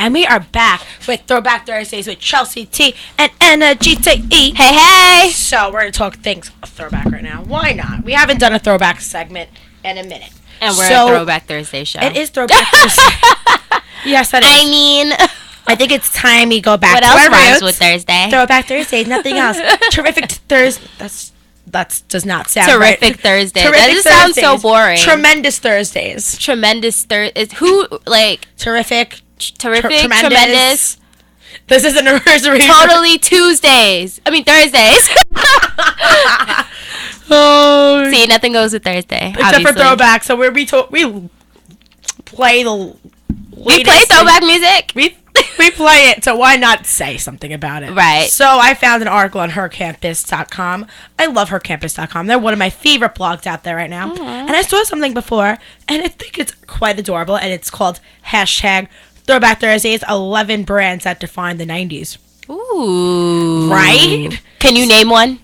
And we are back with Throwback Thursdays with Chelsea T and Enajite E. Hey, hey! So we're going to talk things throwback right now. Why not? We haven't done a throwback segment in a minute. And we're a Throwback Thursday show. It is Throwback Thursday. Yes, that is. I mean... I think it's time we go back what to else our rhymes roots. with Thursday? Throwback Thursdays, nothing else. Terrific Thursday. That does not sound Terrific right. Thursday. Terrific That just sounds so Thursdays. boring. Tremendous Thursdays. Tremendous Thursday. Who, like... Terrific. Tremendous. This is an anniversary. Totally Tuesdays. I mean, Thursdays. Oh. See, nothing goes with Thursday. Except for throwback. So we play the We play throwback music. We play it, so why not say something about it? Right. So I found an article on hercampus.com. I love hercampus.com. They're one of my favorite blogs out there right now. Aww. And I saw something before, and I think it's quite adorable, and it's called hashtag Throwback Thursdays, 11 brands that define the 90s. Ooh. Right? Can you name one?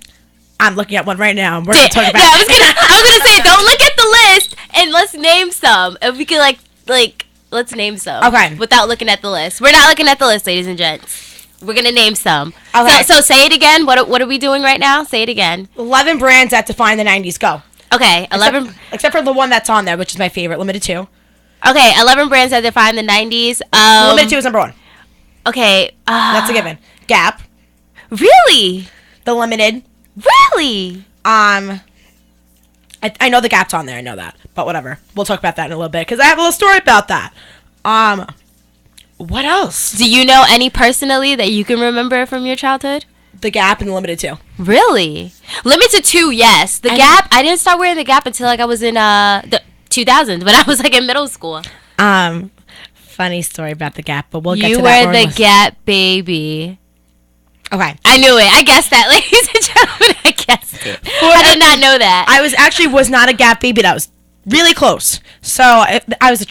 I'm looking at one right now. We're going to talk about I was gonna say, don't look at the list, and let's name some. If we could, let's name some. Okay. Without looking at the list. We're not looking at the list, ladies and gents. We're going to name some. Okay. So say it again. What are we doing right now? Say it again. 11 brands that define the 90s. Go. Okay. 11. Except for the one that's on there, which is my favorite, Limited 2. Okay. 11 brands that define the 90s. Limited 2 is number 1. Okay. That's a given. Gap. Really? The Limited. Really? I know the Gap's on there. I know that. But whatever. We'll talk about that in a little bit because I have a little story about that. What else? Do you know any personally that you can remember from your childhood? The Gap and the Limited 2. Really? Limited 2, yes. The Gap, I didn't start wearing the Gap until I was in the 2000s when I was in middle school. Funny story about the Gap, but we'll get to You that. were the Gap baby. Okay. I knew it. I guessed that, ladies and gentlemen. I guessed it. I did not know that. I was not a Gap baby. That was really close. So I was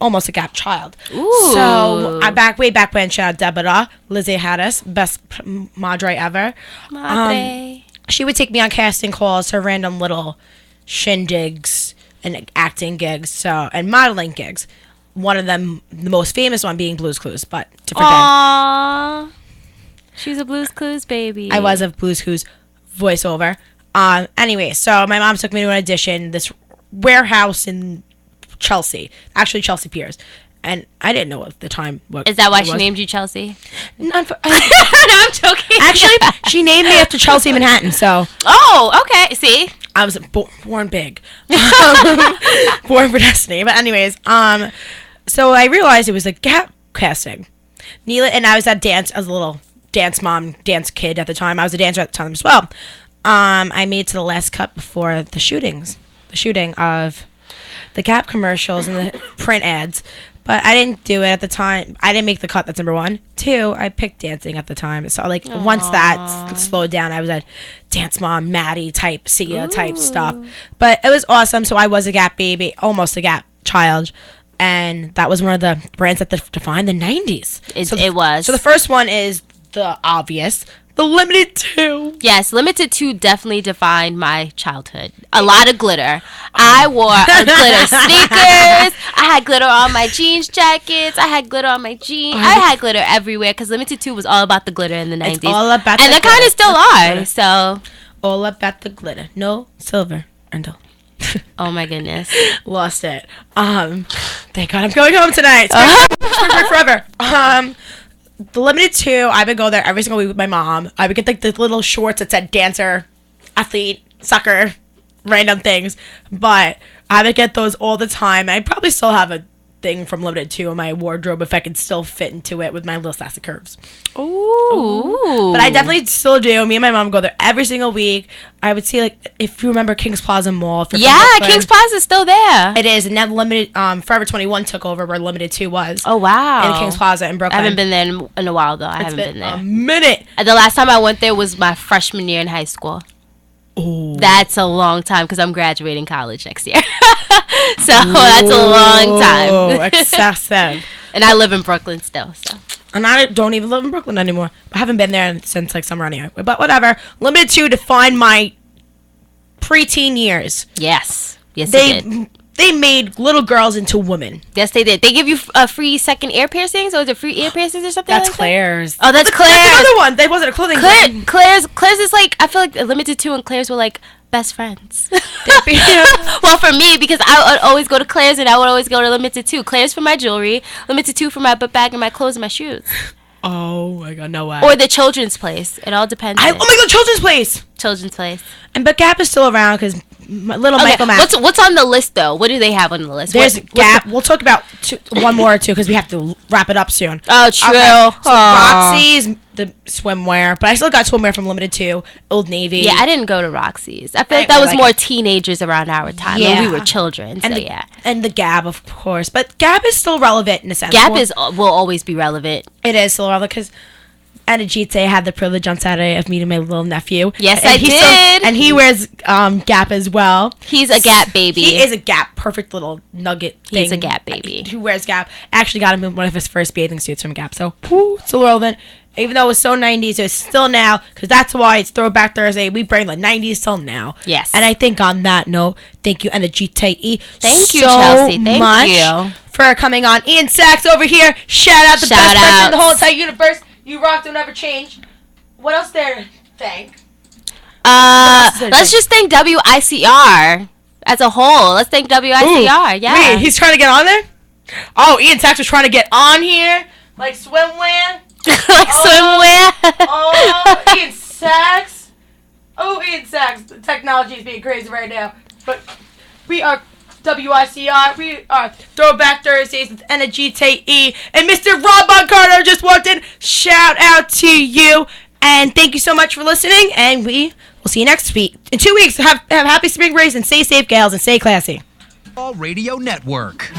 almost a Gap child. Ooh. So way back when, shout out Deborah, Lizzie Hattis, best madre ever. Madre. She would take me on casting calls for random little shindigs and acting gigs, and modeling gigs. One of them, the most famous one, being Blue's Clues, but different day. Aww. She's a Blue's Clues baby. I was a Blue's Clues voiceover. Anyway, so my mom took me to an audition, this warehouse in Chelsea, actually Chelsea Piers, and I didn't know at the time what. Is that why she named you Chelsea? No, I'm joking. Actually, she named me after Chelsea Manhattan. So. Oh, okay. See, I was born big, born for destiny. But anyways, so I realized it was a Gap casting. Neela and I was at dance as a little dance kid at the time. I was a dancer at the time as well. I made it to the last cut before the shooting of the Gap commercials and the print ads, but I didn't do it at the time. I didn't make the cut. That's number 1. 2, I picked dancing at the time. So once that slowed down, I was a dance mom, Maddie type, Sia type stuff. But it was awesome. So I was a Gap baby, almost a Gap child. And that was one of the brands that defined the 90s. It was. So the first one is the obvious, the Limited 2. Yes, Limited 2 definitely defined my childhood. A lot of glitter. I wore glitter sneakers. I had glitter on my jeans jackets. I had glitter on my jeans. I had glitter everywhere because Limited 2 was all about the glitter in the 90s. It's all about and the they kind of still are. So all about the glitter. No silver and gold. Oh my goodness. Lost it. Thank God I'm going home tonight. It's forever. The Limited 2, I would go there every single week with my mom. I would get the little shorts that said dancer, athlete, soccer, random things. But I would get those all the time. I probably still have a thing from Limited 2 in my wardrobe if I could still fit into it with my little sassy curves. Ooh. But I definitely still do. Me and my mom go there every single week. I would see, if you remember Kings Plaza Mall. Kings Plaza is still there. It is. And then Limited, Forever 21 took over where Limited 2 was. Oh, wow. In Kings Plaza in Brooklyn. I haven't been there in a while, though. I haven't been there. A minute. The last time I went there was my freshman year in high school. Ooh. That's a long time because I'm graduating college next year. So that's a long time. Excessive. And I live in Brooklyn still. So. And I don't even live in Brooklyn anymore. I haven't been there since summer anyway. But whatever. Limited 2 defined my preteen years. Yes. Yes, it did. they made little girls into women. Yes, they did. They give you free second ear piercings, or is it free ear piercings or something? That's like Claire's. That? Oh, that's Claire's. That's another one. That wasn't a clothing brand. Claire's is like, I feel like Limited 2 and Claire's were like best friends. Well, for me, because I would always go to Claire's and I would always go to Limited 2. Claire's for my jewelry, Limited 2 for my book bag and my clothes and my shoes. Oh my god, no way. Or the Children's Place. It all depends. Oh my god, Children's Place. Children's Place. But Gap is still around because Michael Mack. What's on the list though? What do they have on the list? There's Gap. We'll talk about one more or two because we have to wrap it up soon. Oh, true. Okay. So Roxy's the swimwear, but I still got swimwear from Limited 2, Old Navy. Yeah, I didn't go to Roxy's. I feel like that was more teenagers around our time when we were children. So and the Gap, of course. But Gap is still relevant in a sense. Gap will always be relevant. It is still relevant because Enajite had the privilege on Saturday of meeting my little nephew. Yes, I did. And he wears Gap as well. He's a Gap baby. He is a Gap, perfect little nugget thing. He's a Gap baby. Who wears Gap. Actually got him in one of his first bathing suits from Gap. So, still relevant. Even though it was so 90s, it's still now. Because that's why it's Throwback Thursday. We bring the 90s till now. Yes. And I think on that note, thank you, Enajite. Thank you, Chelsea. Thank you. For coming on. Ian Sachs over here. Shout out the best person in the whole entire universe. You rock, don't ever change. What else there to thank? Let's just thank WICR as a whole. Let's thank WICR. Yeah. Wait, he's trying to get on there? Oh, Ian Sachs was trying to get on here? Like swimwear? Swimwear? Oh, Ian Sachs. Oh, Ian Sachs. The technology is being crazy right now. But we are WICR. We are Throwback Thursdays with Enajite E. And Mr. Rob Carter just walked in. Shout out to you. And thank you so much for listening. And we will see you next week. In 2 weeks, have happy spring breaks and stay safe, gals, and stay classy. Radio Network.